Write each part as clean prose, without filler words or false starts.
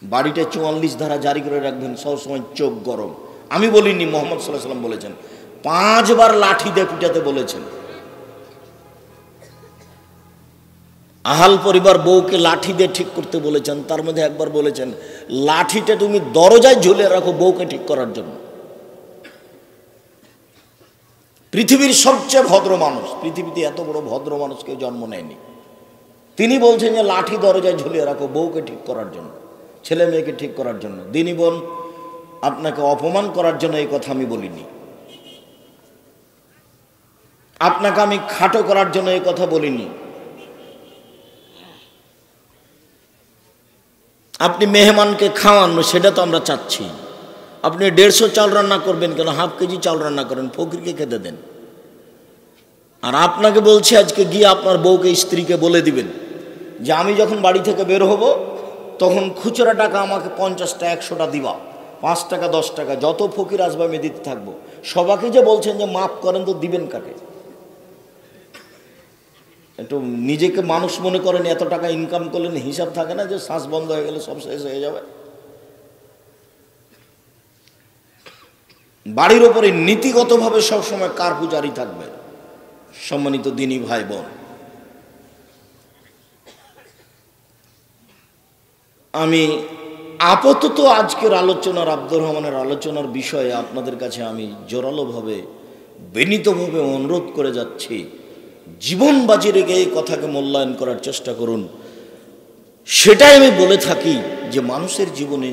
বাড়িতে 44 ধারা জারি করে রাখবেন, সবসময় চোখ গরম। আমি বলিনি, মোহাম্মদ সাল্লাল্লাহু আলাইহি ওয়াসাল্লাম বলেছেন। 5 বার লাঠি দিয়ে পিটাতে বলেছেন। আহাল পরিবার বউকে লাঠি দিয়ে ঠিক করতে বলেছেন। তার মধ্যে একবার বলেছেন লাঠিটা তুমি দরজায় ঝুলিয়ে রাখো বউকে ঠিক করার জন্য। পৃথিবীর সবচেয়ে ভদ্র মানুষ, পৃথিবীতে এত বড় ভদ্র মানুষ কেউ জন্ম নেয়নি, তিনি বলছেন যে লাঠি দরজায় ঝুলিয়ে রাখো বউকে ঠিক করার জন্য, ছেলে মেয়েকে ঠিক করার জন্য। দিনী বোন, আপনাকে অপমান করার জন্য এই কথা আমি বলিনি, আপনাকে আমি খাটো করার জন্য এই কথা বলিনি। আপনি মেহমানকে খাওয়ান, সেটা তো আমরা চাচ্ছি। আপনি 150 চাল রান্না করবেন কেন, হাফ কেজি চাল রান্না করেন, ফকিরকে খেতে দেন। আর আপনাকে বলছি আজকে গিয়ে আপনার বউকে, স্ত্রীকে বলে দিবেন যে আমি যখন বাড়ি থেকে বের হব তখন খুচরা টাকা আমাকে 50টা 100টা দিবা, 5 টাকা 10 টাকা যত ফকির আসবে আমি দিতে থাকবো। সবাইকে যে বলছেন যে মাফ করেন, তো দিবেন কাকে? একটু নিজেকে মানুষ মনে করেন, এত টাকা ইনকাম করলেন, হিসাব থাকে না যে শ্বাস বন্ধ হয়ে গেলে সব শেষ হয়ে যাবে। বাড়ির ওপরে নীতিগতভাবে সবসময় কারগুজারি থাকবে। সম্মানিত দিনী ভাই বোন, আমি আপাতত আজকের আলোচনার, আব্দুর রহমানের আলোচনার বিষয়ে আপনাদের কাছে আমি জোরালোভাবে বিনীতভাবে অনুরোধ করে যাচ্ছি, জীবন বাজি রেখে এই কথাকে মূল্যায়ন করার চেষ্টা করুন। সেটাই আমি বলে থাকি যে মানুষের জীবনে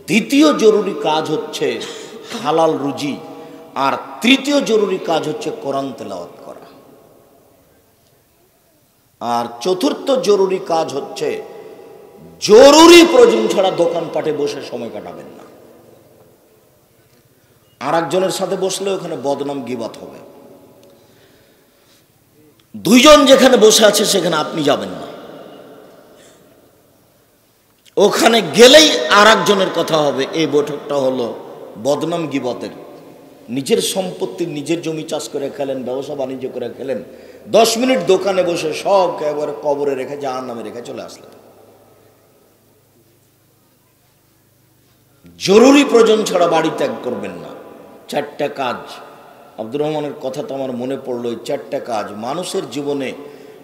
দ্বিতীয় জরুরি কাজ হচ্ছে হালাল রুজি, আর তৃতীয় জরুরি কাজ হচ্ছে কোরআন তেলাওয়াত করা, আর চতুর্থ জরুরি কাজ হচ্ছে জরুরি প্রয়োজন ছাড়া দোকানপাটে বসে সময় কাটাবেন না। আর একজনের সাথে বসলে ওখানে বদনাম গীবত হবে। দুইজন যেখানে বসে আছে সেখানে আপনি যাবেন না, ওখানে গেলেই আর একজনের কথা হবে। এই বৈঠকটা হলো বদনাম গীবতের। নিজের সম্পত্তি, নিজের জমি চাষ করে খেলেন, ব্যবসা বাণিজ্য করে খেলেন, 10 মিনিট দোকানে বসে সব একেবারে কবরে রেখে, জাহান্নামে রেখে চলে আসলেন। জরুরি প্রয়োজন ছাড়া বাড়ি ত্যাগ করবেন না। 4টা কাজ, আব্দুর রহমানের কথা তো আমার মনে পড়লো। এই 4টা কাজ মানুষের জীবনে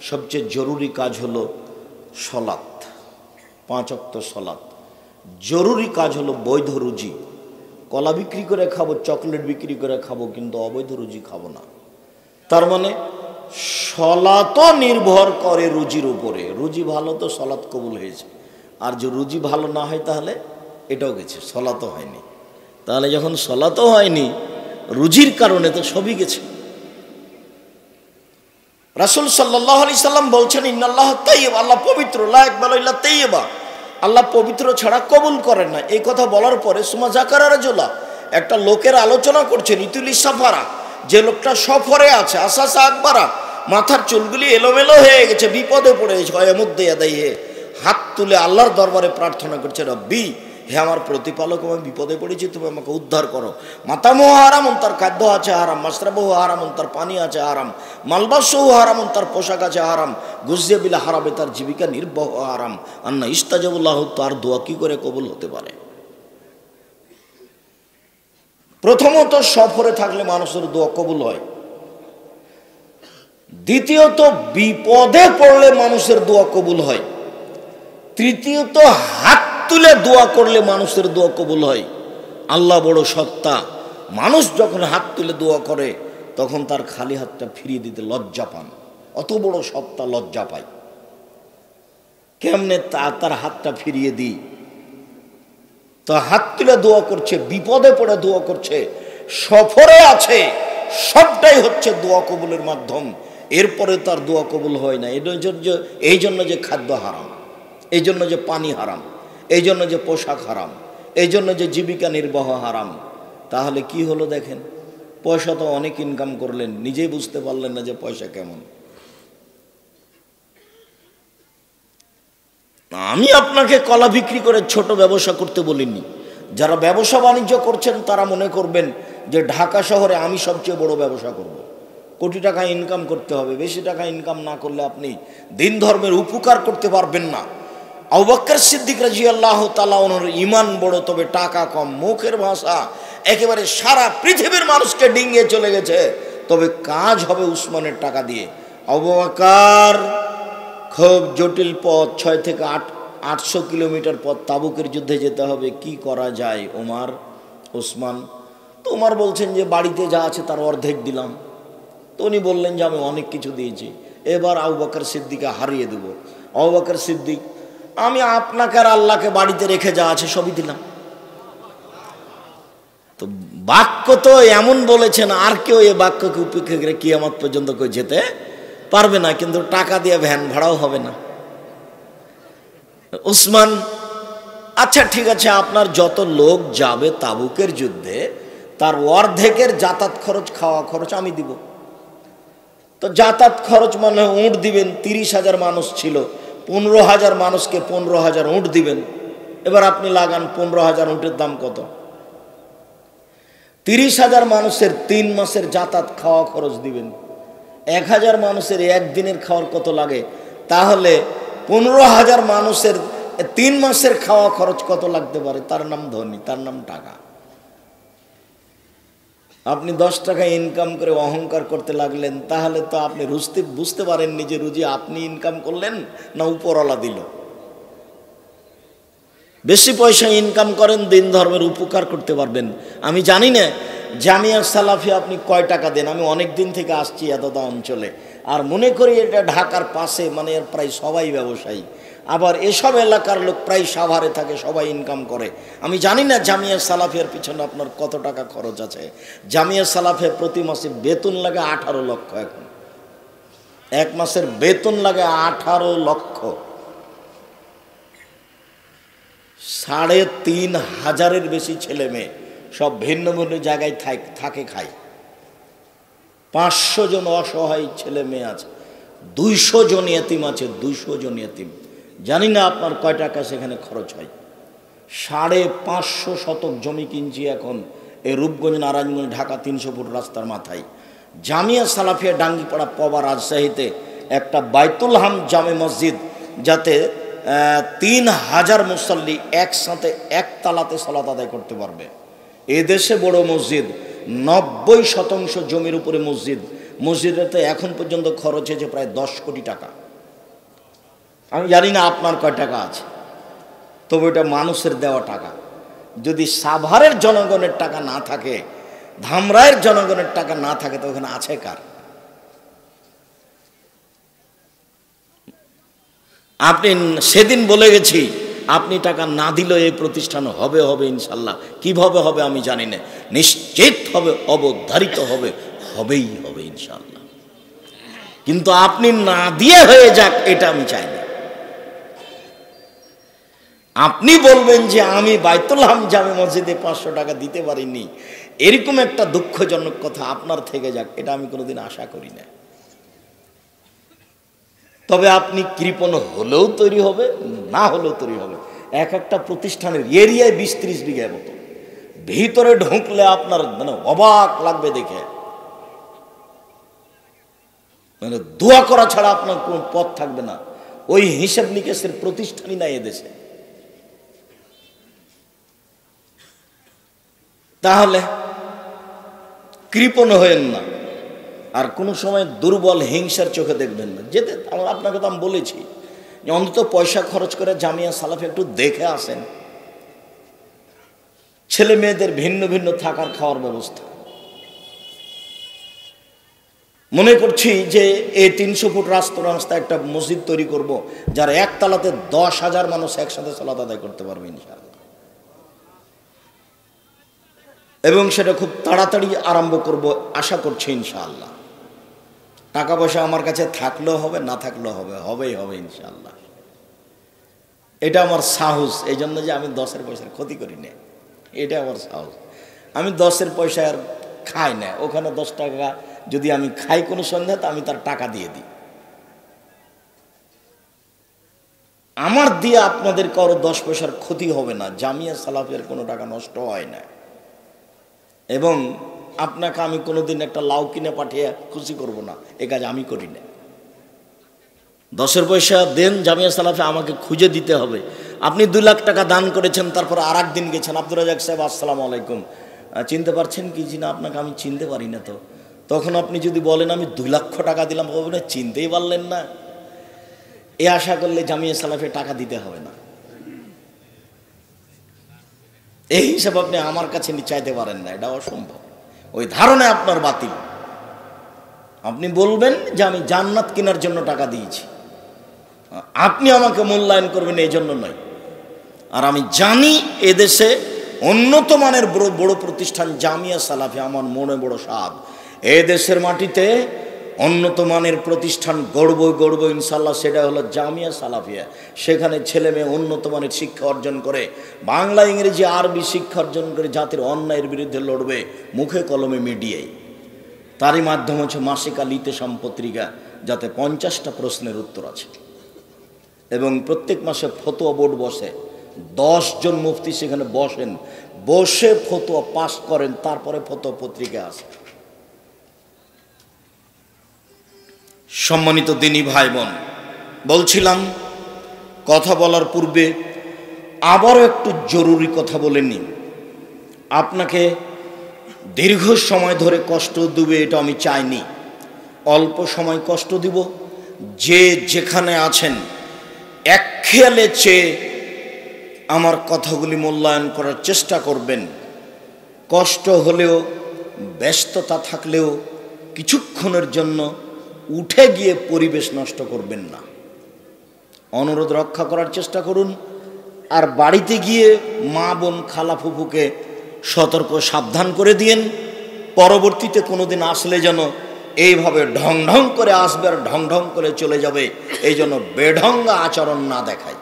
সবচেয়ে জরুরি কাজ হলো সলাৎ, 5 ওয়াক্ত সলাৎ। জরুরি কাজ হলো বৈধ রুজি। কলা বিক্রি করে খাবো, চকলেট বিক্রি করে খাবো, কিন্তু অবৈধ রুজি খাবো না। তার মানে সলাতও নির্ভর করে রুজির উপরে। রুজি ভালো তো সলাৎ কবুল হয়েছে, আর যে রুজি ভালো না হয় তাহলে এটাও গেছে, সলাতও হয়নি। তাহলে যখন সলাতও হয়নি রুজির কারণে, তো সবই গেছে। রাসূল সাল্লাল্লাহু আলাইহি সাল্লাম বলছেন ইন্নাল্লাহ তাইয়্যিব, আল্লাহ পবিত্র, লা ইয়াকবালু ইল্লা তাইয়্যিবা, আল্লাহ পবিত্র ছাড়া কবুল করেন না। এই কথা বলার পরে সুমা যাকারা রাজুলা, একটা লোকের আলোচনা করছেন, ইতুলি সাফারা, যে লোকটা সফরে আছে, আসাসা আকবারা, মাথার চুলগুলি এলোমেলো হয়ে গেছে, বিপদে পড়ে গেছে, হয় মধ্যে আদাইয়ে হাত তুলে আল্লাহর দরবারে প্রার্থনা করছে, রব্বি, হে আমার প্রতিপালক, আমি বিপদে পড়েছি, তুমি আমাকে উদ্ধার করো। মাতামুহু হারামুন, তার খাদ্য আছে হারাম, মাশরাবুহু হারামুন, তার পানি আছে হারাম, মালবাসুহু হারামুন, তার পোশাক আছে হারাম, গুজিয়া বিল হারামে, তার জীবিকা নির্বাহ হারাম। আন্না ইস্তাজাবুল্লাহু, তার দোয়া কি করে কবুল হতে পারে? প্রথমত সফরে থাকলে মানুষের দোয়া কবুল হয়। দ্বিতীয়ত বিপদে পড়লে মানুষের দোয়া কবুল হয়। তৃতীয়ত হাত তুলে দোয়া করলে মানুষের দোয়া কবুল হয়। আল্লাহ বড় সত্তা, মানুষ যখন হাত তুলে দোয়া করে তখন তার খালি হাতটা ফিরিয়ে দিতে লজ্জা পান। অত বড় সত্তা লজ্জা পায়। কেমনে তার হাতটা ফিরিয়ে দিই? তো হাত তুলে দোয়া করছে, বিপদে পড়ে দোয়া করছে, সফরে আছে, সবটাই হচ্ছে দোয়া কবুলের মাধ্যম। এরপরে তার দোয়া কবুল হয় না। এই জন্য যে খাদ্য হারাম, এই জন্য যে পানি হারাম, এই জন্য যে পোশাক হারাম, এই জন্য যে জীবিকা নির্বাহ হারাম। তাহলে কি হলো দেখেন, পয়সা তো অনেক ইনকাম করলেন, নিজেই বুঝতে পারলেন না যে পয়সা কেমন। আমি আপনাকে কলা বিক্রি করে ছোট ব্যবসা করতে বলিনি। যারা ব্যবসা বাণিজ্য করছেন তারা মনে করবেন যে ঢাকা শহরে আমি সবচেয়ে বড় ব্যবসা করব। কোটি টাকা ইনকাম করতে হবে। বেশি টাকা ইনকাম না করলে আপনি দিন ধর্মের উপকার করতে পারবেন না। আবু বকর সিদ্দিক রাদিয়াল্লাহু তাআলা ওনার ঈমান বড়, তবে টাকা কম। মুখের ভাষা একেবারে সারা পৃথিবীর মানুষকে ডিঙিয়ে চলে গেছে, তবে কাজ হবে উসমানের টাকা দিয়ে। আবু বকর খুব জটিল পথ, 6 থেকে 800 কিলোমিটার পথ, তাবুকের যুদ্ধে যেতে হবে, কি করা যায়? ওমর, ওসমান। তো ওমর বলছেন যে বাড়িতে যা আছে তার অর্ধেক দিলাম। তো উনি বললেন যে আমি অনেক কিছু দিয়েছি, এবার আবু বকর সিদ্দিককে হারিয়ে দেব। আবু বকর সিদ্দিক, আমি আপনাকে আর আল্লাহকে বাড়িতে রেখে যা আছে সবই দিলাম। তো বাক্য তো এমন বলেছেন, আর কেউ এ বাক্যকে উপেক্ষা করে কিয়ামত পর্যন্ত কেউ যেতে পারবে না, কিন্তু টাকা দিয়ে ভ্যান ভাড়াও হবে না। উসমান, আচ্ছা ঠিক আছে, আপনার যত লোক যাবে তাবুকের যুদ্ধে তার অর্ধেকের যাতায়াত খরচ, খাওয়া খরচ আমি দিব। তো যাতায়াত খরচ মানে উঁট দিবেন, 30,000 মানুষ ছিল, 15,000 মানুষকে 15,000 উঁট দিবেন। এবার আপনি লাগান 15,000 উঁটের দাম কত? 30,000 মানুষের 3 মাসের যাতায়াত খাওয়া খরচ দিবেন। 1,000 মানুষের একদিনের খাওয়ার কত লাগে? তাহলে 15,000 মানুষের 3 মাসের খাওয়া খরচ কত লাগতে পারে? তার নাম ধনী, তার নাম টাকা। আপনি 10 টাকা ইনকাম করে অহংকার করতে লাগলেন, তাহলে তো আপনি বুঝতে পারেননি যে রুজি আপনি ইনকাম করলেন না উপরওয়ালা দিল। বেশি পয়সা ইনকাম করেন, দিন ধর্মের উপকার করতে পারবেন। আমি জানি না জামিয়া সালাফি আপনি কয় টাকা দেন, আমি অনেক দিন থেকে আসছি এতটা অঞ্চলে, আর মনে করি এটা ঢাকার পাশে, মানে এর প্রায় সবাই ব্যবসায়ী, আবার এসব এলাকার লোক প্রায় সাভারে থাকে, সবাই ইনকাম করে। আমি জানি না জামিয়া সালাফিয়ার পিছনে আপনার কত টাকা খরচ আছে। জামিয়া সালাফিয়া প্রতি মাসে বেতন লাগে 18 লক্ষ। এখন এক মাসের বেতন লাগে 18 লক্ষ। 3,500-এর বেশি ছেলে মেয়ে, সব ভিন্ন ভিন্ন জায়গায় থাকে খায়। 500 জন অসহায় ছেলে মেয়ে আছে, 200 জন ইয়েতিম আছে, 200 জন ইয়েতিম। জানি না আপনার কয় টাকা সেখানে খরচ হয়। 550 শতক জমি কিনছি এখন এই রূপগঞ্জ, নারায়ণগঞ্জ, ঢাকা 300 ফুট রাস্তার মাথায়। জামিয়া সালাফিয়া ডাঙ্গিপাড়া পবা রাজশাহীতে একটা বাইতুল হাম জামে মসজিদ, যাতে 3,000 মুসল্লি একসাথে একতালাতে সালাত আদায় করতে পারবে। এদেশে বড় মসজিদ, 90% জমির উপরে মসজিদ। মসজিদেতে এখন পর্যন্ত খরচ হয়েছে প্রায় 10 কোটি টাকা। আমি জানি না আপনার কয় টাকা আছে, তবে এটা মানুষের দেওয়া টাকা। যদি সাভারের জনগণের টাকা না থাকে, ধামরাইয়ের জনগণের টাকা না থাকে, তো ওখানে আছে কার? আপনি সেদিন বলে গেছি, আপনি টাকা না দিলেও এই প্রতিষ্ঠান হবে হবে ইনশাল্লাহ। কিভাবে হবে আমি জানি না, নিশ্চিত হবে, অবধারিত হবে, হবেই হবে ইনশাল্লাহ। কিন্তু আপনি না দিয়ে হয়ে যাক, এটা আমি চাই না। আপনি বলবেন যে আমি বাইতুল হাম জামে মসজিদে 500 টাকা দিতে পারিনি, এরকম একটা দুঃখজনক কথা আপনার থেকে যাক, এটা আমি কোনোদিন আশা করি না। তবে আপনি কৃপণ হলেও তৈরি হবে, না হলেও তৈরি হবে। একটা প্রতিষ্ঠানের এরিয়ায় 20-30 বিঘার মতো, ভিতরে ঢুকলে আপনার মানে অবাক লাগবে দেখে, মানে দোয়া করা ছাড়া আপনার কোনো পথ থাকবে না। ওই হিসাব নিকেশের প্রতিষ্ঠানই নাই এদেশে। তাহলে কৃপণ হয়েন না, আর কোনো সময় দুর্বল হিংসার চোখে দেখবেন না। যেতে আপনাকে তো আমি বলেছি যে অন্তত পয়সা খরচ করে জামিয়া সালাফি একটু দেখে আসেন। ছেলে মেয়েদের ভিন্ন ভিন্ন থাকার খাওয়ার ব্যবস্থা। মনে করছি যে এই 300 ফুট রাস্তা একটা মসজিদ তৈরি করব, যার একতলাতে 10,000 মানুষ একসাথে সালাত আদায় করতে পারবে ইনশাআল্লাহ। এবং সেটা খুব তাড়াতাড়ি আরম্ভ করব আশা করছি ইনশাআল্লাহ। টাকা পয়সা আমার কাছে থাকলেও হবে, না থাকলেও হবে, হবেই হবে ইনশাআল্লাহ। এটা আমার সাহস, এই জন্য যে আমি 10 পয়সার ক্ষতি করি না, এটা আমার সাহস। আমি 10 পয়সা আর খাই না। ওখানে 10 টাকা যদি আমি খাই কোনো সন্ধ্যা, তো আমি তার টাকা দিয়ে দিই। আমার দিয়ে আপনাদের কারো 10 পয়সার ক্ষতি হবে না। জামিয়া সালাফিয়ার কোনো টাকা নষ্ট হয় না। এবং আপনাকে আমি কোনোদিন একটা লাউ কিনে পাঠিয়ে খুশি করব না, এ কাজ আমি করি না। 10 পয়সা দেন জামিয়া সালাফে, আমাকে খুঁজে দিতে হবে। আপনি 2 লাখ টাকা দান করেছেন, তারপর আর একদিন গেছেন, আব্দুর রাজাক সাহেব আসসালামু আলাইকুম, চিনতে পারছেন কি? জি না, আপনাকে আমি চিনতে পারি না। তো তখন আপনি যদি বলেন আমি 2 লক্ষ টাকা দিলাম, বলবেন চিনতেই পারলেন না। এ আশা করলে জামিয়া সালাফে টাকা দিতে হবে না। এই হিসাব আপনি আমার কাছে চাইতে পারেন না, এটা অসম্ভব। ওই ধারণায় আপনার বাতিল। আপনি বলবেন যে আমি জান্নাত কেনার জন্য টাকা দিয়েছি, আপনি আমাকে মূল্যায়ন করবেন এই জন্য নয়। আর আমি জানি এদেশে উন্নত মানের বড় প্রতিষ্ঠান জামিয়া সালাফি, আমার মনে বড় সাধ এদেশের মাটিতে উন্নত মানের প্রতিষ্ঠান গড়ব ইনশাল্লাহ, সেটা হলো জামিয়া সালাফিয়া। সেখানে ছেলে মেয়ে উন্নত মানের শিক্ষা অর্জন করে, বাংলা ইংরেজি আরবি শিক্ষা অর্জন করে জাতির অন্যায়ের বিরুদ্ধে লড়বে মুখে কলমে মিডিয়ায়। তারই মাধ্যম হচ্ছে মাসিকা লিতেশাম পত্রিকা, যাতে 50টা প্রশ্নের উত্তর আছে, এবং প্রত্যেক মাসে ফতোয়া বোর্ড বসে। 10 জন মুফতি সেখানে বসেন, বসে ফতোয়া পাস করেন, তারপরে ফতোয়া পত্রিকা আসে। সম্মানিত দিনী ভাই বোন, বলছিলাম কথা বলার পূর্বে আবারও একটু জরুরি কথা বলে নিন। আপনাকে দীর্ঘ সময় ধরে কষ্ট দেবে এটা আমি চাইনি, অল্প সময় কষ্ট দিব। যে যেখানে আছেন এক খেয়ালে চেয়ে আমার কথাগুলি মূল্যায়ন করার চেষ্টা করবেন। কষ্ট হলেও, ব্যস্ততা থাকলেও কিছুক্ষণের জন্য উঠে গিয়ে পরিবেশ নষ্ট করবেন না, অনুরোধ রক্ষা করার চেষ্টা করুন। আর বাড়িতে গিয়ে মা বোন খালা ফুফুকে সতর্ক সাবধান করে দিয়েন, পরবর্তীতে কোনোদিন আসলে যেন এইভাবে ঢং ঢং করে আসবে আর ঢং ঢং করে চলে যাবে, এই জন্য বেঢঙ্গা আচরণ না দেখায়।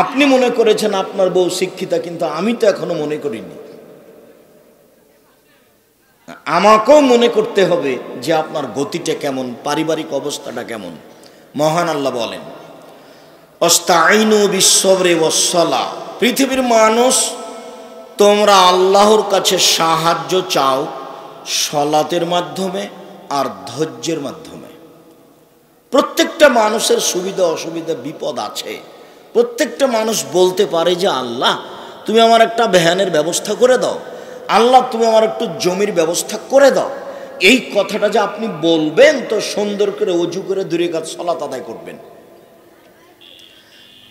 আপনি মনে করেছেন আপনার বউ শিক্ষিতা, কিন্তু আমি তো এখনো মনে করিনি। আমাকেও মনে করতে হবে যে আপনার গতিটা কেমন, পারিবারিক অবস্থাটা কেমন। মহান আল্লাহ বলেন, অস্তাইনু বিশ্বরে ওয়াসসালাহ, পৃথিবীর মানুষ তোমরা আল্লাহর কাছে সাহায্য চাও সলাতের মাধ্যমে আর ধৈর্যের মাধ্যমে। প্রত্যেকটা মানুষের সুবিধা অসুবিধা বিপদ আছে। প্রত্যেকটা মানুষ বলতে পারে যে আল্লাহ তুমি আমার একটা ভ্যানের ব্যবস্থা করে দাও, আল্লাহ তুমি আমার একটু জমির ব্যবস্থা করে দাও। এই কথাটা যে আপনি বলবেন, তো সুন্দর করে ওযু করে 2 রাকাত সালাত আদায় করবেন,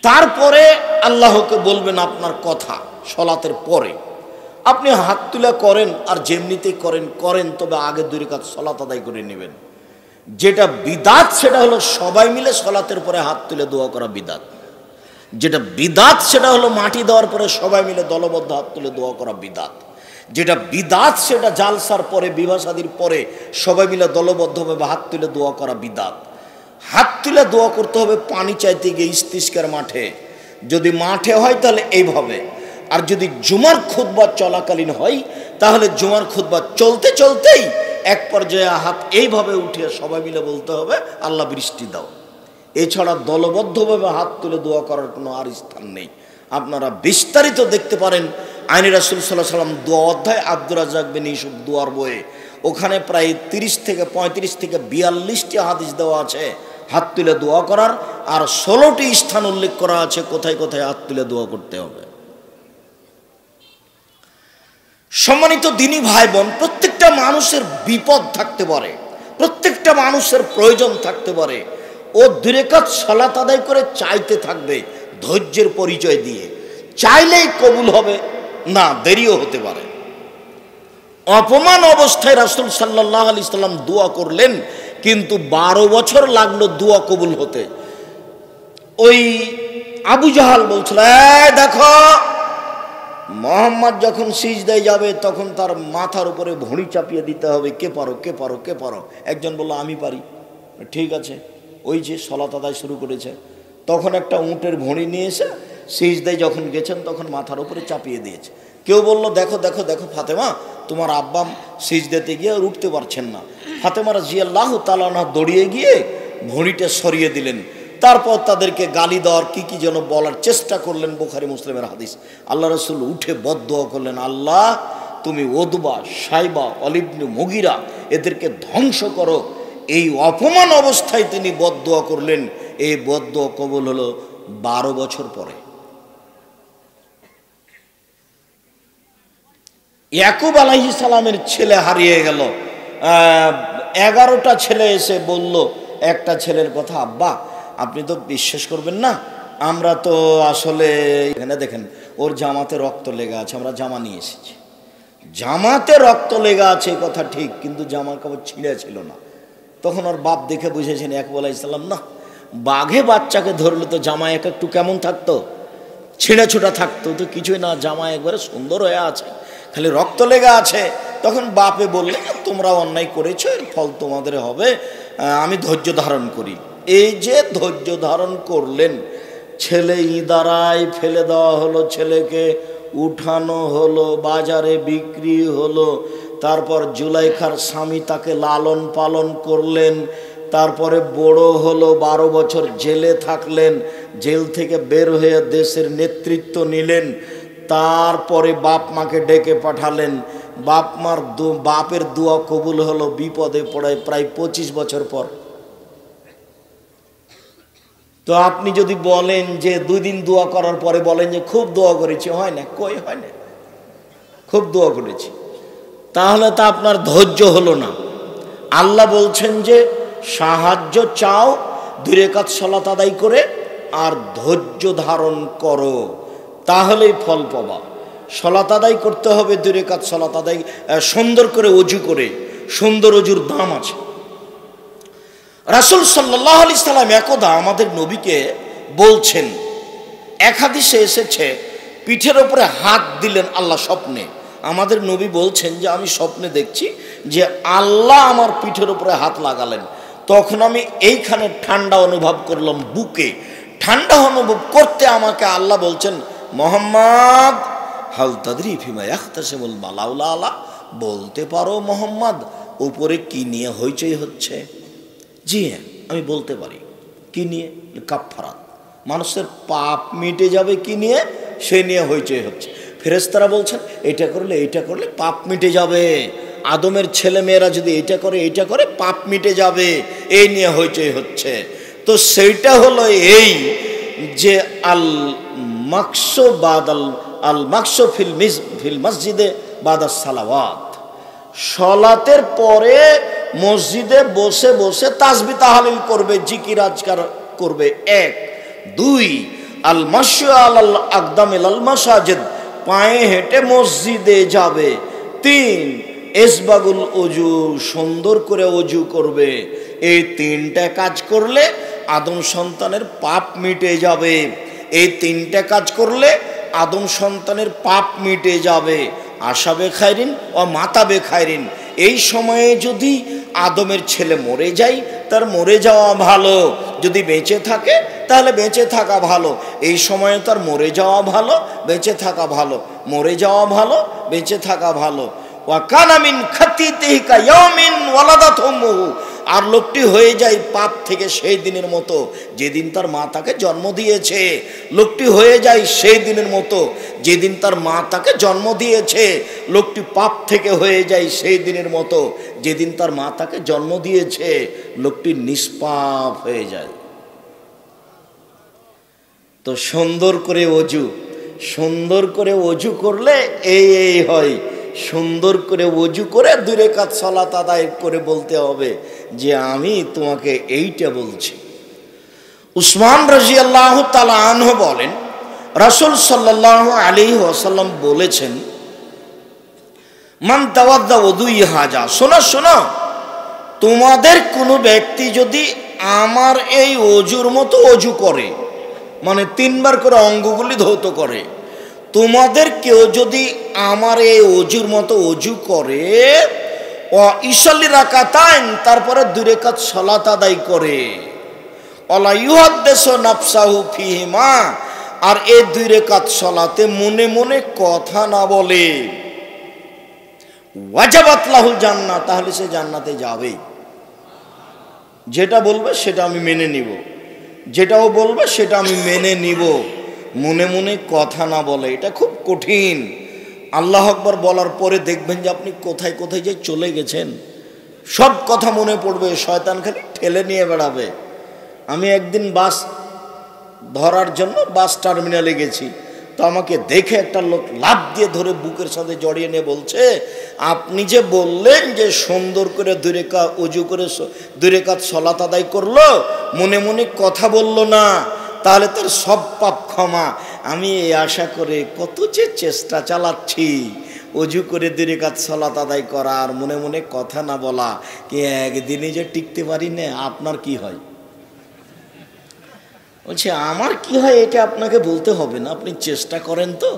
তারপরে আল্লাহকে বলবেন আপনার কথা। সালাতের পরে আপনি হাত তুলে করেন আর যেমনিতেই করেন, তবে আগে 2 রাকাত সালাত আদায় করে নেবেন। যেটা বিদাত সেটা হলো সবাই মিলে সালাতের পরে হাত তুলে দোয়া করা বিদাত। যেটা বিদাত সেটা হলো মাটি দেওয়ার পরে সবাই মিলে দলবদ্ধ হাত তুলে দোয়া করা বিদাত। যেটা বিদাত সেটা জালসার পরে, বিবাহ শাদীর পরে সবাই মিলে দলবদ্ধভাবে হাত তুলে দোয়া করা বিদাত। হাত তুলে দোয়া করতে হবে পানি চাইতে গিয়ে ইস্তিস্কার মাঠে। যদি মাঠে হয় তাহলে এইভাবে, আর যদি জুমার খুতবা চলাকালীন হয় তাহলে জুমার খুতবা চলতে চলতেই এক পর্যায়ে হাত এইভাবে উঠিয়ে সবাই মিলে বলতে হবে আল্লাহ বৃষ্টি দাও। এছাড়া দলবদ্ধভাবে হাত তুলে দোয়া করার কোনো আর স্থান নেই। আপনারা বিস্তারিত দেখতে পারেন আইনে রাসূল সাল্লাল্লাহু আলাইহি ওয়াসাল্লাম দোয়া অধ্যায়, আব্দুর রাজ্জাক বিন ইউসুফ দোয়ার বইয়ে। ওখানে প্রায় 30 থেকে 35 থেকে 42টি হাদিস দেওয়া আছে হাত তুলে দোয়া করার, আর 16টি স্থান উল্লেখ করা আছে কোথায় কোথায় হাত তুলে দোয়া করতে হবে। সম্মানিত দিনী ভাই বোন, প্রত্যেকটা মানুষের বিপদ থাকতে পারে, প্রত্যেকটা মানুষের প্রয়োজন থাকতে পারে। ও 2 রাকাত সালাত আদায় করে চাইতে থাকবে ধৈর্যের পরিচয় দিয়ে। চাইলেই কবুল হবে না, দেরিও হতে পারে। অপমান অবস্থায় রাসূল সাল্লাল্লাহু আলাইহি সাল্লাম দোয়া করলেন, কিন্তু 12 বছর লাগলো দোয়া কবুল হতে। ওই আবু জাহাল বলছিল, দেখো মোহাম্মদ যখন সিজদায় যাবে তখন তার মাথার উপরে ভুঁড়ি চাপিয়ে দিতে হবে, কে পারো কে পারো কে পারো। একজন বলল আমি পারি, ঠিক আছে। ওই যে সালাত আদায় শুরু করেছে, তখন একটা উটের ভুঁড়ি নিয়ে এসে সিজদায় যখন গেছেন তখন মাথার উপরে চাপিয়ে দিয়েছে। কেউ বলল দেখো দেখো দেখো ফাতেমা, তোমার আব্বা সিজদাতে গিয়ে আর উঠতে পারছেন না। ফাতেমা রাদিয়াল্লাহু তাআলা আনহা দৌড়িয়ে গিয়ে ভুঁড়িটা সরিয়ে দিলেন। তারপর তাদেরকে গালি দেওয়ার কি কি যেন বলার চেষ্টা করলেন, বুখারী মুসলিমের হাদিস। আল্লাহ রাসূল উঠে বদদোয়া করলেন, আল্লাহ তুমি ওদবা, সাইবা, অলিবনে মুগিরা এদেরকে ধ্বংস করো, এই অপমান অবস্থায় তিনি বদদুয়া করলেন। এই বদদুয়া কবুল হলো 12 বছর পরে। ইয়াকুব আলাইহিস সালামের ছেলে হারিয়ে গেল। 11টা ছেলে এসে বলল একটা ছেলের কথা, আব্বা আপনি তো বিশ্বাস করবেন না, আমরা তো আসলে এখানে দেখেন ওর জামাতে রক্ত লেগে আছে, আমরা জামা নিয়ে এসেছি। জামাতে রক্ত লেগে আছে কথা ঠিক, কিন্তু জামার কাপড় ছিঁড়ে ছিল না। তখন ওর বাপ দেখে বুঝেছেন ইয়াকুব আলাইহিস সালাম না, বাঘে বাচ্চাকে ধরলে তো জামা একটু কেমন থাকতো, ছিঁড়ে ছুটা থাকতো, তো কিছুই না, জামা একবারে সুন্দর হয়ে আছে, খালি রক্ত লেগে আছে। তখন বাপে বললেন তোমরা অন্যায় করেছো, এর ফল তোমাদের হবে, আমি ধৈর্য ধারণ করি। এই যে ধৈর্য ধারণ করলেন, ছেলে ইদারায় ফেলে দেওয়া হলো, ছেলেকে উঠানো হলো, বাজারে বিক্রি হলো। তারপর জুলাইখার স্বামী তাকে লালন পালন করলেন, তারপরে বড় হলো, 12 বছর জেলে থাকলেন, জেল থেকে বের হয়ে দেশের নেতৃত্ব নিলেন। তারপরে বাপ মাকে ডেকে পাঠালেন, বাপের দোয়া কবুল হলো বিপদে পড়ায় প্রায় 25 বছর পর। তো আপনি যদি বলেন যে 2 দিন দোয়া করার পরে বলেন যে খুব দোয়া করেছি, হয় না, কই হয় না, খুব দোয়া করেছি, তাহলে তা আপনার ধৈর্য হলো না। আল্লাহ বলছেন যে সাহায্য চাও, 2 রাকাত সালাত আদায় করে আর ধৈর্য ধারণ করো, তাহলেই ফল পাবা। সালাত আদায় করতে হবে, 2 রাকাত সালাত আদায় সুন্দর করে ওযু করে, সুন্দর ওযুর দাম আছে। রাসূল সাল্লাল্লাহু আলাইহি সাল্লাম একদা আমাদের নবীকে বলছেন, এক হাদিসে এসেছে পিঠের উপরে হাত দিলেন আল্লাহ স্বপ্নে। আমাদের নবী বলছেন যে আমি স্বপ্নে দেখছি যে আল্লাহ আমার পিঠের উপরে হাত লাগালেন। তখন আমি এইখানে ঠান্ডা অনুভব করলাম, বুকে ঠান্ডা অনুভব করতে আমাকে আল্লাহ বলছেন, মুহাম্মদ হাল তাদরি ফিমা ইয়াখতাসিমুল মালাউলা আলা, বলতে পারো মুহাম্মদ উপরে কি নিয়ে হইচই হচ্ছে? জি হ্যাঁ আমি বলতে পারি। কি নিয়ে? কাফফারাত, মানুষের পাপ মিটে যাবে কি নিয়ে, সে নিয়ে হইচই হচ্ছে। ফেরেশতারা বলছেন এটা করলে পাপ মিটে যাবে, আদমের ছেলে মেয়েরা যদি এটা করে পাপ মিটে যাবে, এই নিয়ে হইচই হচ্ছে। তো সেইটা হলো এই যে আল মাকসু ফিল মসজিদে বাদাস সালাওয়াত, সালাতের পরে মসজিদে বসে বসে তাসবিহ তাহলিল করবে, জিকির আজকার করবে। 1 2 আল মাশু আলাল আকদামিল আল মাসাজিদ, পায়ে হেঁটে মসজিদে যাবে। 3 ইসবাগুল ওযু, সুন্দর করে ওযু করবে। এই 3টা কাজ করলে আদম সন্তানের পাপ মিটে যাবে। এই 3টা কাজ করলে আদম সন্তানের পাপ মিটে যাবে। আশাবে খায়রিন ও মাতাবে খায়রিন। এই সময়ে যদি আদমের ছেলে মরে যায়, তার মরে যাওয়া ভালো, যদি বেঁচে থাকে তাহলে বেঁচে থাকা ভালো। এই সময়ে তার মরে যাওয়া ভালো, বেঁচে থাকা ভালো, মরে যাওয়া ভালো, বেঁচে থাকা ভালো। ওয়া কানা মিন খাতিতিহি কায়াউমিন ওয়ালাদাত উম্মুহু, আর লোকটি হয়ে যায় পাপ থেকে সেই দিনের মতো যেদিন তার মা তাকে জন্ম দিয়েছে। লোকটি হয়ে যায় সেই দিনের মতো যেদিন তার মা তাকে জন্ম দিয়েছে। লোকটি পাপ থেকে হয়ে যায় সেই দিনের মতো যেদিন তার মা তাকে জন্ম দিয়েছে। লোকটি নিষ্পাপ হয়ে যায়। তো সুন্দর করে ওযু করলে এই হয়। সুন্দর করে ওযু করে 2 রাকাত সালাত আদায় করে বলতে হবে যে আমি তোমাকে এইটা বলছি। উসমান রাদিয়াল্লাহু তাআলা আনহু বলেন, রাসূল সাল্লাল্লাহু আলাইহি ওয়াসাল্লাম বলেছেন, মান তাওয়াদ্দা ওযুই হাজা, শোনো, তোমাদের কোনো ব্যক্তি যদি আমার এই ওযুর মতো ওযু করে, মানে 3 বার করে অঙ্গগুলি ধৌত করে, তোমাদের কেউ যদি আমার এই ওযুর মতো ওযু করে, ও ইসাল্লি রাকাতাইন, তারপরে 2 রাকাত সালাত আদায় করে, ওয়ালা ইউহাদ্দিসু নাফসাহু ফিহিমা, আর এই 2 রাকাত সালাতে মনে মনে কথা না বলে, ওয়াজাবাত লাহুল জান্নাহ, তাহলে সে জান্নাতে যাবে। যেটা বলবে সেটা আমি মেনে নিব, যেটাও বলবে সেটা আমি মেনে নিব। মনে মনে কথা না বলে, এটা খুব কঠিন। আল্লাহু আকবার বলার পরে দেখবেন যে আপনি কোথায় কোথায় যে চলে গেছেন, সব কথা মনে পড়বে, শয়তান খালি ঠেলে নিয়ে বেড়াবে। আমি একদিন বাস ধরার জন্য বাস টার্মিনালে গেছি, তো আমাকে দেখে একটা লোক লাফ দিয়ে ধরে বুকের সাথে জড়িয়ে নিয়ে বলছে, আপনি যে বললেন যে সুন্দর করে 2 রাকাত ওযু করে 2 রাকাত সালাত আদায় করলো, মনে মনে কথা বলল না, তাহলে তার সব পাপ ক্ষমা। আমি এই আশা করে কত যে চেষ্টা চালাচ্ছি ওযু করে 2 রাকাত সালাত আদায় করা আর মনে মনে কথা না বলা, কি একদিনই যে টিকতে পারি না। আপনার কি হয়? বলছে আমার কি হয় এটা আপনাকে বলতে হবে না, আপনি চেষ্টা করেন তো,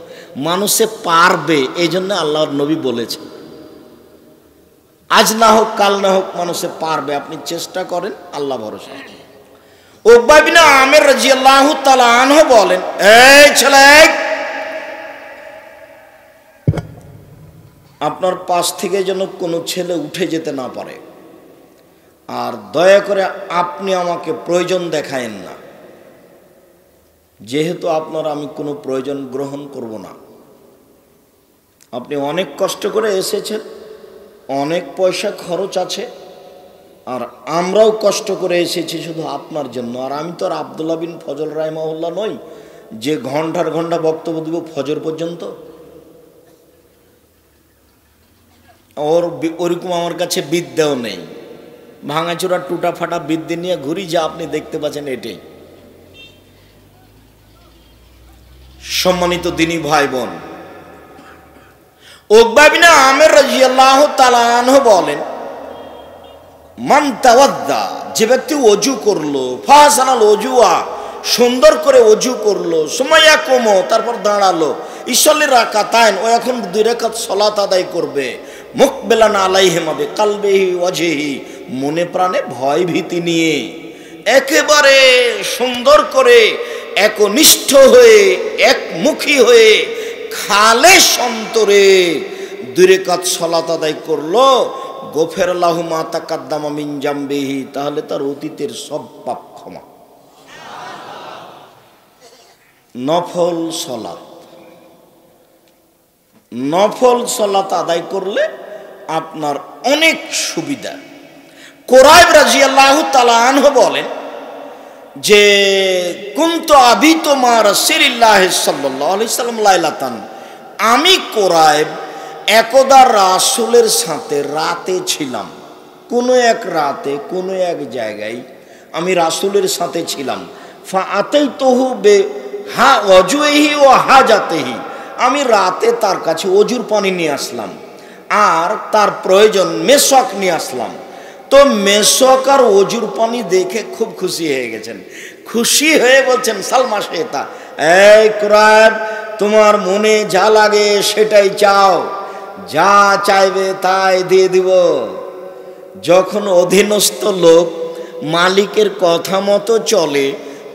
মানুষে পারবে, এই জন্য আল্লাহর নবী বলেছে আজ না হোক কাল না হোক মানুষে পারবে, আপনি চেষ্টা করেন, আল্লাহ ভরসা। উকবা বিন আমির রাদিয়াল্লাহু তাআলা আনহু বলেন, এই ছেলে, আপনার পাশ থেকে যেন কোনো ছেলে উঠে যেতে না পারে, আর দয়া করে আপনি আমাকে প্রয়োজন দেখায়েন না, যেহেতু আপনার আমি কোনো প্রয়োজন গ্রহণ করব না। আপনি অনেক কষ্ট করে এসেছেন, অনেক পয়সা খরচ আছে, আর আমরাও কষ্ট করে এসেছি শুধু আপনার জন্য। আর আমি তো আর আব্দুল্লাহ বিন ফজল রাহিমাহুল্লাহ নই যে ঘন্টার ঘন্টা বক্তব্য দিব ফজর পর্যন্ত। ওরকম আমার কাছে বিদ্যাও নেই, ভাঙাচোরা টুটা ফাটা বিদ্যে নিয়ে ঘুরি, যা আপনি দেখতে পাচ্ছেন এটাই। সম্মানিত দ্বীনী ভাই বোন, উকবা বিন আমির রাদিয়াল্লাহু তাআলা আনহু বলেন, মান তাওয়াদ্দা, যে ব্যক্তি ওযু করলো, ফাহসানাল ওযুয়া, সুন্দর করে ওযু করলো, সুমাইয়া কমো, তারপর দাঁড়ালো, ইসল্লি রাকাতাইন, ও এখন 2 রাকাত সালাত আদায় করবে, মুকবিলান আলাইহিমা বিকালবিহি ওয়াজহিহি, মনে প্রাণে ভয় ভীতি নিয়ে একেবারে সুন্দর করে একনিষ্ঠ হয়ে একমুখী হয়ে খালেস অন্তরে 2 রাকাত সালাত আদায় করলো, গোফের লাহু মা তাকাদ্দামা মিন জামবিহি, তাহলে তার অতীতের সব পাপ ক্ষমা। নফল সালাত, নফল সালাত আদায় করলে আপনার অনেক সুবিধা। কুরাইব রাদিয়াল্লাহু তাআলা আনহু বলেন যে, কুনতু আবিতু মা রাসূলিল্লাহ সাল্লাল্লাহু আলাইহি সাল্লাম লাইলাতান, আমি কুরাইব একদা রাসূলের সাথে রাতে ছিলাম, কোনো এক রাতে কোনো এক জায়গায় আমি রাসূলের সাথে ছিলাম। ফা আতাইতুহু বে হা ওয়াজুহি ওয়া হাজাতিহি, আমি রাতে তার কাছে ওজুর পানি নিয়ে আসলাম আর তার প্রয়োজন মেশক নিয়ে আসলাম। তো মেশক আর ওজুর পানি দেখে খুব খুশি হয়ে গেছেন, খুশি হয়ে বলছেন, সালমা শেতা, এই কুরাইব, তোমার মনে যা লাগে সেটাই চাও, যা চাইবে তাই দিয়ে দিব। যখন অধীনস্থ লোক মালিকের কথা মতো চলে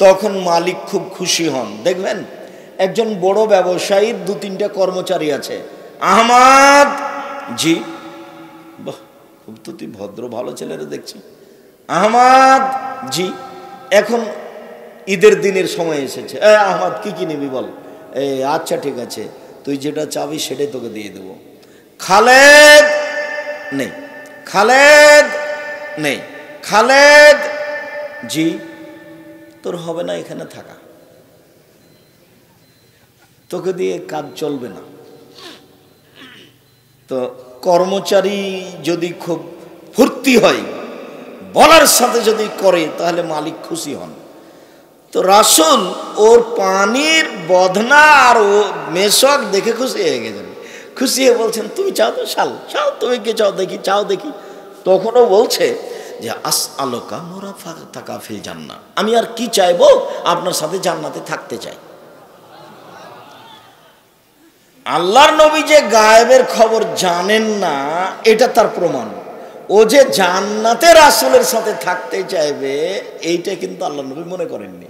তখন মালিক খুব খুশি হন। দেখবেন একজন বড় ব্যবসায়ীর 2-3টা কর্মচারী আছে, আহমদ জি, বাহ খুব তো তুই ভদ্র ভালো ছেলেরা দেখছি, আহমদ জি, এখন ঈদের দিনের সময় এসেছে, আহমদ কি কি নিবি বল, আচ্ছা ঠিক আছে, তুই যেটা চাবি সেটাই তোকে দিয়ে দেবো। খালেদ নেই, খালেদ নেই, খালেদ জি, তোর হবে না এখানে থাকা, তোকে দিয়ে কাজ চলবে না। তো কর্মচারী যদি খুব ফুর্তি হয়, বলার সাথে যদি করে, তাহলে মালিক খুশি হন। তো রাসূল ওর পানির বদনা আর ও মেশক দেখে খুশি হয়ে গেছেন, খুশি হয়ে বলছেন, তুমি চাও তো শাল, চাও, তুমি কে চাও দেখি, চাও দেখি। তখনও বলছে যে আস আলোকা মুরাফাকাতাকা ফিল জান্নাহ, আমি আর কি চাইবো, আপনার সাথে জান্নাতে থাকতে চাই। আল্লাহর নবী যে গায়েবের খবর জানেন না এটা তার প্রমাণ। ও যে জান্নাতে রাসূলের সাথে থাকতে চাইবে এইটা কিন্তু আল্লাহর নবী মনে করেননি।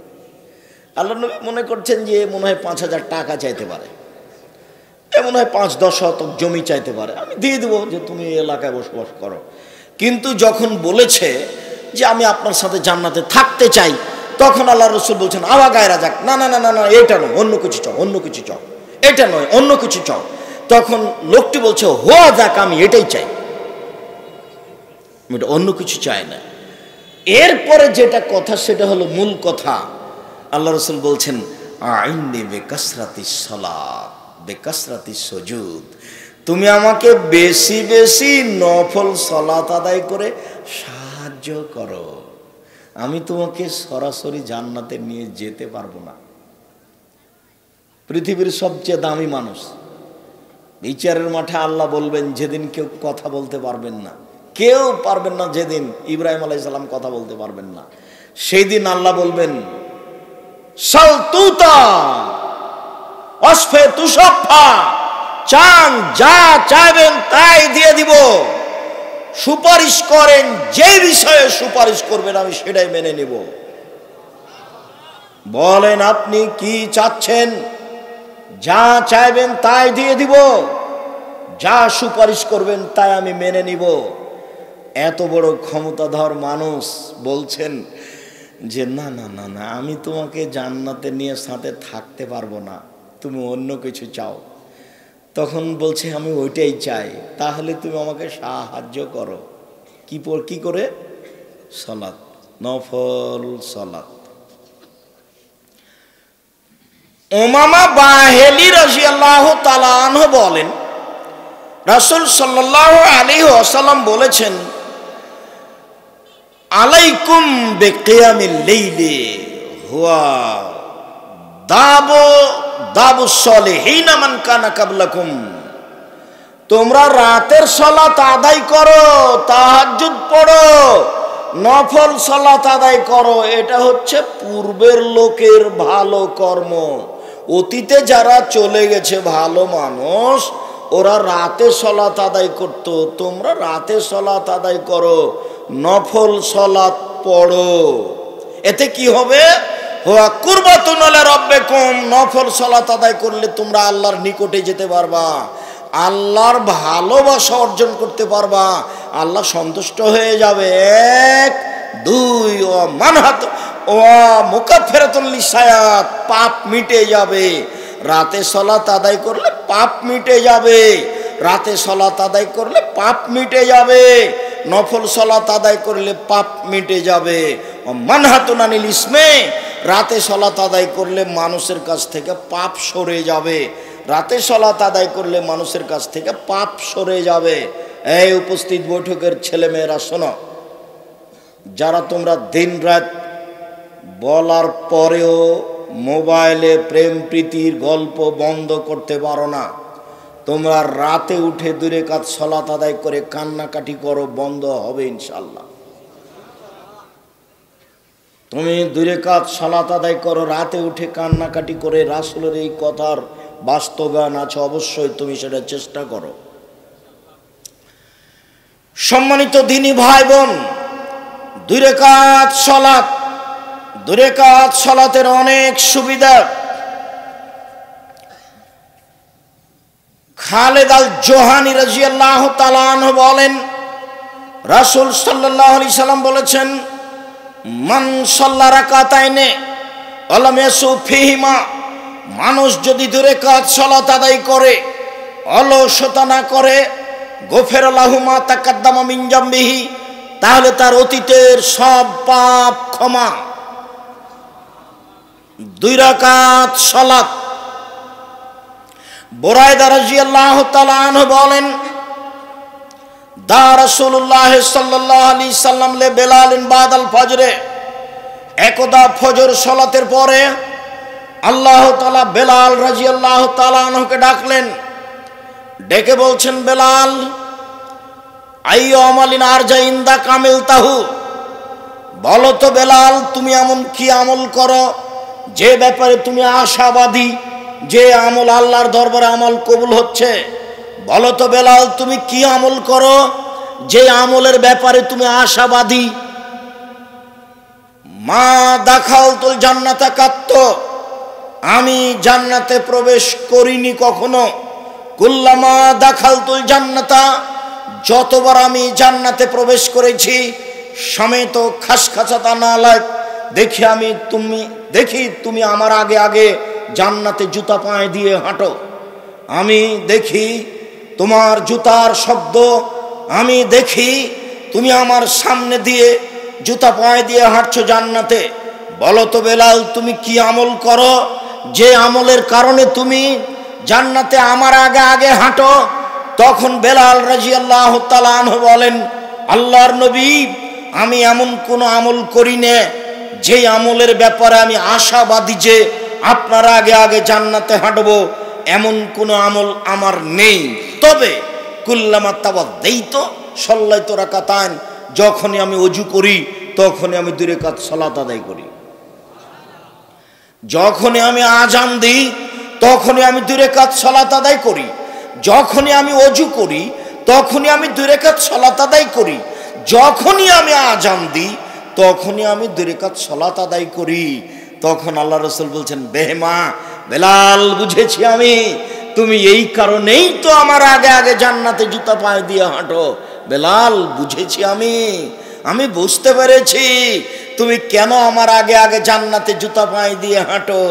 আল্লাহর নবী মনে করছেন যে মনে হয় 5,000 টাকা চাইতে পারে, মনে হয় 5-10 শতক জমি চাইতে পারে, আমি দিয়ে দেবো যে তুমি এই এলাকায় বসবাস করো। কিন্তু যখন বলেছে যে আমি আপনার সাথে জান্নাতে থাকতে চাই, তখন আল্লাহ রাসূল বলছেন, আওয়া গায়রা যাক, না না না না না, এটা নয়, অন্য কিছু চাও, অন্য কিছু চাও, এটা নয়, অন্য কিছু চাও। তখন লোকটি বলছে, হো যাক, আমি এটাই চাই। এটা অন্য কিছু চাই না। এরপরে যেটা কথা সেটা হলো মূল কথা। আল্লাহ রাসূল বলছেন আইন্নি বেকাসরাতিস সালাত বেকাসরাতিস সুজুদ, তুমি আমাকে বেশি বেশি নফল সালাত আদায় করে সাহায্য করো, আমি তোমাকে সরাসরি জান্নাতে নিয়ে যেতে পারবো না। পৃথিবীর সবচেয়ে দামি মানুষ, বিচারের মাঠে আল্লাহ বলবেন যেদিন কেউ কথা বলতে পারবেন না, কেউ পারবেন না, যেদিন ইব্রাহিম আলাইহিস সালাম কথা বলতে পারবেন না, সেই দিন আল্লাহ বলবেন সালতুতা অসফে তুষফা, চান যা চাইবেন তাই দিয়ে দিব, সুপারিশ করেন যে বিষয়ে সুপারিশ করবেন আমি সেটাই মেনে নিব। বলেন আপনি কি চাচ্ছেন, যা চাইবেন তাই দিয়ে দিব, যা সুপারিশ করবেন তাই আমি মেনে নিব। এত বড় ক্ষমতাধর মানুষ বলছেন যে না না না না, আমি তোমাকে জান্নাতে নিয়ে সাথে থাকতে পারবো না, তুমি অন্য কিছু চাও। তখন বলছে আমি ওইটাই চাই, তাহলে তুমি আমাকে সাহায্য করো। কি করে? সালাত, নফল সালাত। উমামা বাহেলি রাদিয়াল্লাহু তাআলা আনহু বলেন রাসূল সাল্লাল্লাহু আলাইহি ওয়াসাল্লাম বলেছেন আলাইকুম বিকিয়ামিল লাইলি হুয়া দাবু সলিহিন মান কানা কাবলাকুম, তোমরা রাতের সালাত আদায় করো, তাহাজ্জুদ পড়ো, নফল সালাত আদায় করো, এটা হচ্ছে পূর্বের লোকের ভালো কর্ম। অতীতে যারা চলে গেছে ভালো মানুষ, ওরা রাতে সালাত আদায় করত, তোমরা রাতে সালাত আদায় করো, নফল সালাত পড়ো। এতে কি হবে? হুয়া কুরবাতুন আলা রাব্বিকুম, নফল সালাত আদায় করলে তোমরা আল্লাহর নিকটে যেতে পারবা, আল্লাহর ভালোবাসা অর্জন করতে পারবা, আল্লাহ সন্তুষ্ট হয়ে যাবে। এক, দুই, ও মানহাত ও মুকাফফিরাতুল লিসায়াত, পাপ মিটে যাবে। রাতে সালাত আদায় করলে পাপ মিটে যাবে, রাতে সালাত আদায় করলে পাপ মিটে যাবে, নফল সালাত আদায় করলে পাপ মিটে যাবে। ও মানহাতুন আনিল ইসমে, রাতে সালাত আদায় করলে মানুষের কাছ থেকে পাপ সরে যাবে, রাতে সালাত আদায় করলে মানুষের কাছ থেকে পাপ সরে যাবে। এই উপস্থিত বৈঠকের ছেলেমেয়েরা শোনো, যারা তোমরা দিন রাত বলার পরেও মোবাইলে প্রেম প্রীতির গল্প বন্ধ করতে পারো না, তোমরা রাতে উঠে 2 রাকাত সালাত আদায় করে কান্নাকাটি করো, বন্ধ হবে ইনশাআল্লাহ। তুমি 2 রাকাত সালাত আদায় করো, রাতে উঠে কান্নাকাটি করে, রাসূলের এই কথার বাস্তবায়ন আছে, অবশ্যই তুমি সেটা চেষ্টা করো। সম্মানিত দ্বীনি ভাই বোন, 2 রাকাত সালাত, 2 রাকাত সালাতের অনেক সুবিধা। খালেদ আল জোহানি রাদিয়াল্লাহু তাআলা আনহু বলেন রাসূল সাল্লাল্লাহু আলাইহি সাল্লাম বলেছেন মান সাল্লা রাকাতাইনে আলাম ইয়াসু ফিহিমা, মানুষ যদি 2 রাকাত সালাত আদায় করে, অলসতা না করে, গফির লাহু মা তাকাদ্দামা মিন জামবিহি, তাহলে তার অতীতের সব পাপ ক্ষমা। 2 রাকাত সালাত। বুরায়দা রাদিয়াল্লাহু তাআলা আনহু বলেন দা রাসূলুল্লাহ সাল্লাল্লাহু আলাইহি সাল্লাম লে বেলালিন বাদাল ফজরে, একদা ফজর সালাতের পরে আল্লাহ তাআলা বেলাল রাদিয়াল্লাহু তাআলা আনহুকে ডাকলেন, ডেকে বলছেন বেলাল আইয়ু আমালিন আরজা ইনদা কামিল তাহু, বলো তো বেলাল তুমি এমন কি আমল করো যে ব্যাপারে তুমি আশাবাদী, যে আমল আল্লাহর দরবারে আমল কবুল হচ্ছে। বলো তো বেলাল তুমি কি আমল করো যে আমলের ব্যাপারে তুমি আশাবাদী। মা দাখালতুল জান্নাতা কাত্ত, আমি জান্নাতে প্রবেশ করিনি কখনো। কুল্লামা দাখালতুল জান্নাতা, যতবার আমি জান্নাতে প্রবেশ করেছি, সমেত খাসখাসাতা নালাক, দেখি তুমি আমার আগে আগে জান্নাতে জুতা পায়ে দিয়ে হাঁটো, আমি দেখি তোমার জুতার শব্দ, আমি দেখি তুমি আমার সামনে দিয়ে জুতা পায়ে দিয়ে হাঁটছো জান্নাতে, বলো তো বেলাল তুমি কি আমল করো যে আমলের কারণে তুমি জান্নাতে আমার আগে আগে হাঁটো? তখন বেলাল রাদিয়াল্লাহু তাআলা আনহু বলেন, আল্লাহর নবী, আমি এমন কোনো আমল করি না যে আমলের ব্যাপারে আমি আশাবাদী যে আপনার আগে আগে জান্নাতে হাঁটবো, এমন কোনো আমল আমার নেই। তবে কুল্লামা তাওয়াদ্দাইতু সাল্লাইতু রাকাতান, যখনই আমি ওযু করি তখনই আমি 2 রাকাত সালাত আদায় করি। যখনই আমি আজান দিই তখনই আমি 2 রাকাত সালাত আদায় করি। যখনই আমি ওযু করি তখনই আমি 2 রাকাত সালাত আদায় করি। যখনই আমি আজান দিই তখনই আমি 2 রাকাত সালাত আদায় করি। তখন আল্লাহ রাসূল বলছেন, বেহেমা বেলাল, বুঝেছি আমি, তুমি এই কারণেই তো আমার আগে আগে জান্নাতে জুতা পায়ে দিয়ে হাঁটো। বেলাল, বুঝেছি আমি বুঝতে পেরেছি তুমি কেন আমার আগে আগে জান্নাতে জুতা পায়ে দিয়ে হাঁটো,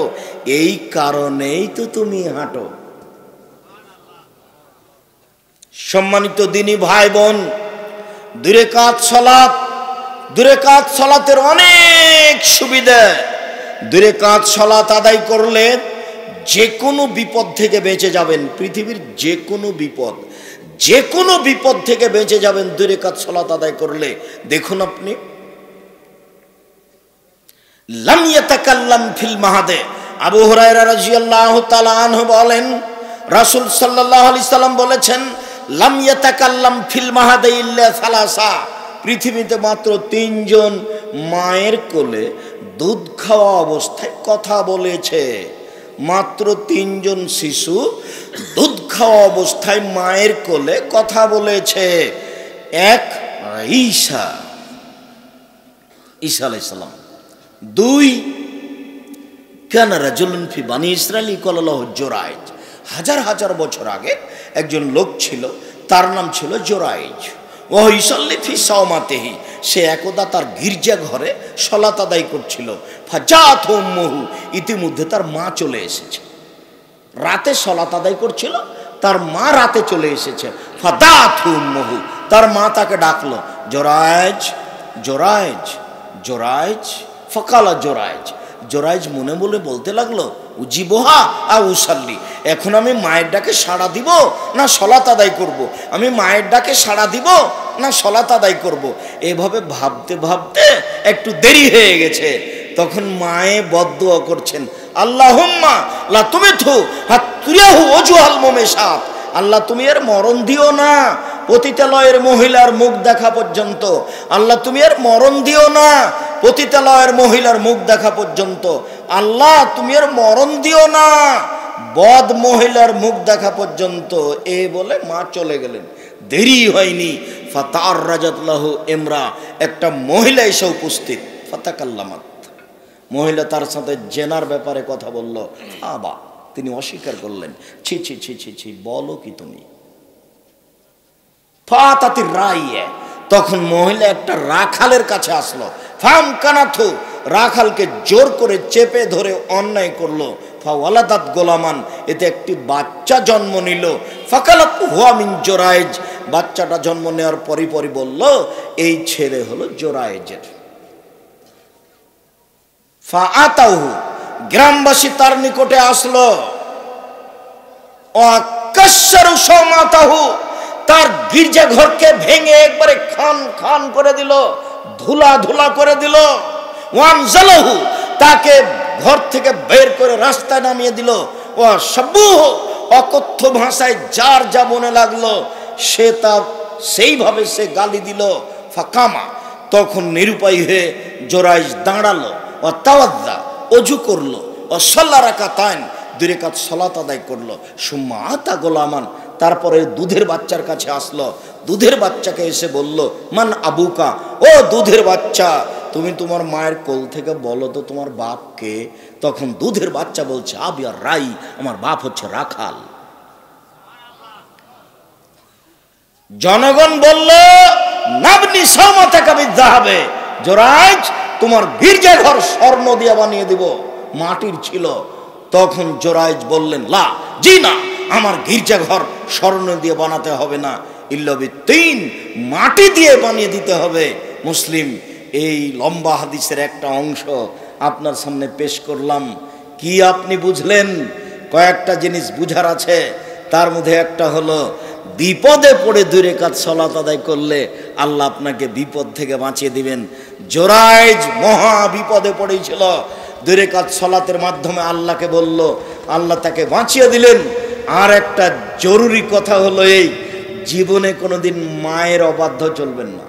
এই কারণেই তো তুমি হাঁটো। সম্মানিত দিনী ভাই বোন, 2 রাকাত সালাত, 2 রাকাত সালাতের অনেক সুবিধা। 2 রাকাত সালাত আদায় করলে যে কোনো বিপদ থেকে বেঁচে যাবেন। পৃথিবীর যে কোনো বিপদ থেকে বেঁচে যাবেন 2 রাকাত সালাত আদায় করলে। দেখুন আপনি, লাম ইয়াতাকাল্লাম ফিল মাহাদে, আবু হুরায়রা রাদিয়াল্লাহু তাআলা আনহু বলেন, রাসূল সাল্লাল্লাহু আলাইহি সাল্লাম বলেছেন, লাম ইয়াতাকাল্লাম ফিল মাহাদে ইল্লা সালাসা, পৃথিবীতে মাত্র 3 জন মায়ের কোলে দুধ খাওয়া অবস্থায় কথা বলেছে। মাত্র 3 জন শিশু দুধ খাওয়া অবস্থায় মায়ের কোলে কথা বলেছে। এক, ঈসা আলাইহিস সালাম। 2, কানা রাজুলুন ফি বানি ইসরাঈল ক্বালা লাহু জুরাইজ, হাজার হাজার বছর আগে একজন লোক ছিল, তার নাম ছিল জুরাইজ। ও ইসাল্লি ফি সাওমাতিহি, সে একদা তার গির্জা ঘরে সালাত আদায় করছিল। ফাজাত উম্মুহু, ইতিমধ্যে তার মা চলে এসেছে। রাতে সালাত আদায় করছিল, তার মা রাতে চলে এসেছে। ফাদাত উম্মুহু, তার মা তাকে ডাকলো, জোরাইজ জোরাইজ জোরাইজ। ফাকালা জোরাইজ, জোরাইজ মনে বলে বলতে লাগলো, উজিবহা আ উসাল্লি, এখন আমি মায়ের ডাকে সাড়া দিব না সালাত আদায় করব, আমি মায়ের ডাকে সাড়া দিব না সালাত আদায় করব। এভাবে ভাবতে ভাবতে একটু দেরি হয়ে গেছে। তখন মায়ে বদদুয়া করছেন, আল্লাহুম্মা লা তুমিথু হাতুরিয়াহু ওয়াজুহাল মুমিসাত, আল্লাহ তুমি এর মরণ দিও না পতিতালয়ের মহিলার মুখ দেখা পর্যন্ত। আল্লাহ তুমি এর মরণ দিও না পতিতালয়ের মহিলার মুখ দেখা পর্যন্ত। আল্লাহ তুমি এর মরণ দিও না বদ মহিলার মুখ দেখা পর্যন্ত। এ বলে মা চলে গেলেন। দেরি হয়নি, ফাতাররাজাত লাহু ইমরা, একটা মহিলা এসে উপস্থিত। ফাতাকাল্লামাত, মহিলা তার সাথে জেনার ব্যাপারে কথা বলল। আবা, তিনি অস্বীকার করলেন, ছি ছি ছি ছি ছি, বলো কি তুমি। ফাতাতির রাইয়ে, তখন মহিলা একটা রাখালের কাছে আসলো। ফাম কানাথু, রাখালকে জোর করে চেপে ধরে অন্যায় করলো। ফাওয়ালাদাত গোলামান, এতে একটি বাচ্চা জন্ম নিল। ফাকালাত হুয়া মিন জোরাইজ, বাচ্চাটা জন্ম নেওয়ার পরই বলল, এই ছেলে হলো জোরাইজের। ফাআতাহু, গ্রামবাসী তার নিকটে আসলো। ওয়াকাসসারু সাওমাতাহু, তার গির্জা ঘরকে ভেঙে একবারে খান খান করে দিল, ধুলা ধুলা করে দিল। ওয়ানজালাহু, তাকে ঘর থেকে বের করে রাস্তায় নামিয়ে দিল। ও সাব্বুহু, অকথ্য ভাষায় যার যা মনে লাগলো সে তার সেইভাবে সে গালি দিল। ফাকামা, তখন নিরুপায় হয়ে জোরাইজ দাঁড়ালো। ও তাওয়াজ্জা, ওযু করলো। ও সাল্লা রাকাতান, 2 রাকাত সালাত আদায় করলো। সুম্মা আতা গোলামান, তারপরে দুধের বাচ্চার কাছে আসলো। দুধের বাচ্চাকে এসে বলল, মান আবুকা, ও দুধের বাচ্চা, তুমি তোমার মায়ের কোল থেকে বলো তো তোমার বাপ কে। তখন দুধের বাচ্চা বলছে, আবি আর রাই, আমার বাপ হচ্ছে রাখাল। জনগণ বলল, নাবনি সাওমাতাকা বিযাহাবে, জোরাইজ তোমার গির্জা ঘর স্বর্ণ দিয়ে বানিয়ে দিব, মাটির ছিল। তখন জোরাইজ বললেন, লা, জি না, আমার গির্জা ঘর স্বর্ণ দিয়ে বানাতে হবে না, ইল্লা বিত্তিন, মাটি দিয়ে বানিয়ে দিতে হবে। মুসলিম এই লম্বা হাদিসের একটা অংশ আপনার সামনে পেশ করলাম। কি আপনি বুঝলেন? কয়েকটা জিনিস বুঝার আছে। তার মধ্যে একটা হলো বিপদে পড়ে 2 রাকাত সালাত আদায় করলে আল্লাহ আপনাকে বিপদ থেকে বাঁচিয়ে দিবেন। জোরাইজ মহা বিপদে পড়েছিল, 2 রাকাত সালাতের মাধ্যমে আল্লাহকে বলল, আল্লাহ তাকে বাঁচিয়ে দিলেন। আর একটা জরুরি কথা হলো এই, জীবনে কোনোদিন মায়ের অবাধ্য চলবেন না।